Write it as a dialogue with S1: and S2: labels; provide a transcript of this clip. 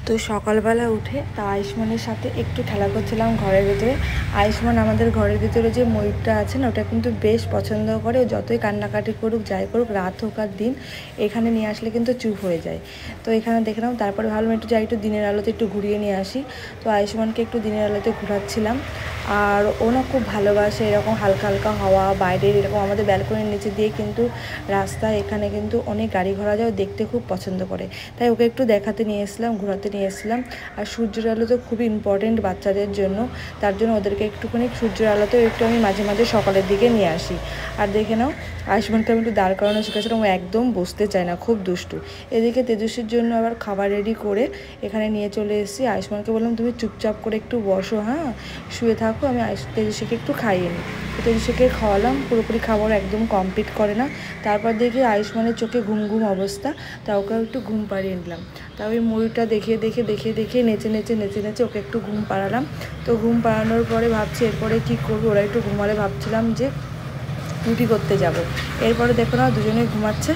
S1: তো সকালবেলা উঠে তা আয়ুষ্মানের সাথে একটু খেলা করছিলাম ঘরের ভিতরে। আয়ুষ্মান আমাদের ঘরের ভিতরে যে ময়ূরটা আছে না, ওটা কিন্তু বেশ পছন্দ করে। ও যতই কান্নাকাটি করুক, যাই করুক, রাত হোক আর দিন, এখানে নিয়ে আসলে কিন্তু চুপ হয়ে যায়। তো এখানে দেখলাম, তারপরে ভাবলাম একটু যাই, একটু দিনের আলোতে একটু ঘুরিয়ে নিয়ে আসি। তো আয়ুষ্মানকে একটু দিনের আলোতে ঘোরাচ্ছিলাম। আর ও না খুব ভালোবাসে এরকম হালকা হালকা হাওয়া, বাইরের এরকম আমাদের ব্যালকনির নিচে দিয়ে কিন্তু রাস্তা, এখানে কিন্তু অনেক গাড়ি ঘোড়া যায়, দেখতে খুব পছন্দ করে। তাই ওকে একটু দেখাতে নিয়ে এসেছিলাম, ঘোরাতে নিয়ে এসেছিলাম। আর সূর্যের আলো তো খুবই ইম্পর্টেন্ট বাচ্চাদের জন্য, তার জন্য ওদেরকে একটুখানি সূর্যের আলোতেও একটু আমি মাঝে মাঝে সকালের দিকে নিয়ে আসি। আর দেখে নাও, আয়ুষ্মানকে আমি একটু দাঁড় করানো শিখেছিলাম, ও একদম বসতে চায় না, খুব দুষ্টু। এদিকে তেজস্বীর জন্য আবার খাবার রেডি করে এখানে নিয়ে চলে এসেছি। আয়ুষ্মানকে বললাম, তুমি চুপচাপ করে একটু বসো, হ্যাঁ, শুয়ে থাকো, আমি তেজস্বীকে একটু খাইয়ে নিই। তেজস্বীকে খাওয়ালাম, পুরোপুরি খাবার একদম কমপ্লিট করে না। তারপর দেখি আয়ুষ্মানের চোখে ঘুম ঘুম অবস্থা, তা ওকে একটু ঘুম পাড়িয়ে নিলাম। তা ওই ময়ূরটা দেখিয়ে নেচে নেচে ওকে একটু ঘুম পাড়ালাম। তো ঘুম পাড়ানোর পরে ভাবছি এরপরে কী করবো, ওরা একটু ঘুমালে ভাবছিলাম যে রুটি করতে যাব। এরপরে দেখো না, দুজনে ঘুমাচ্ছে।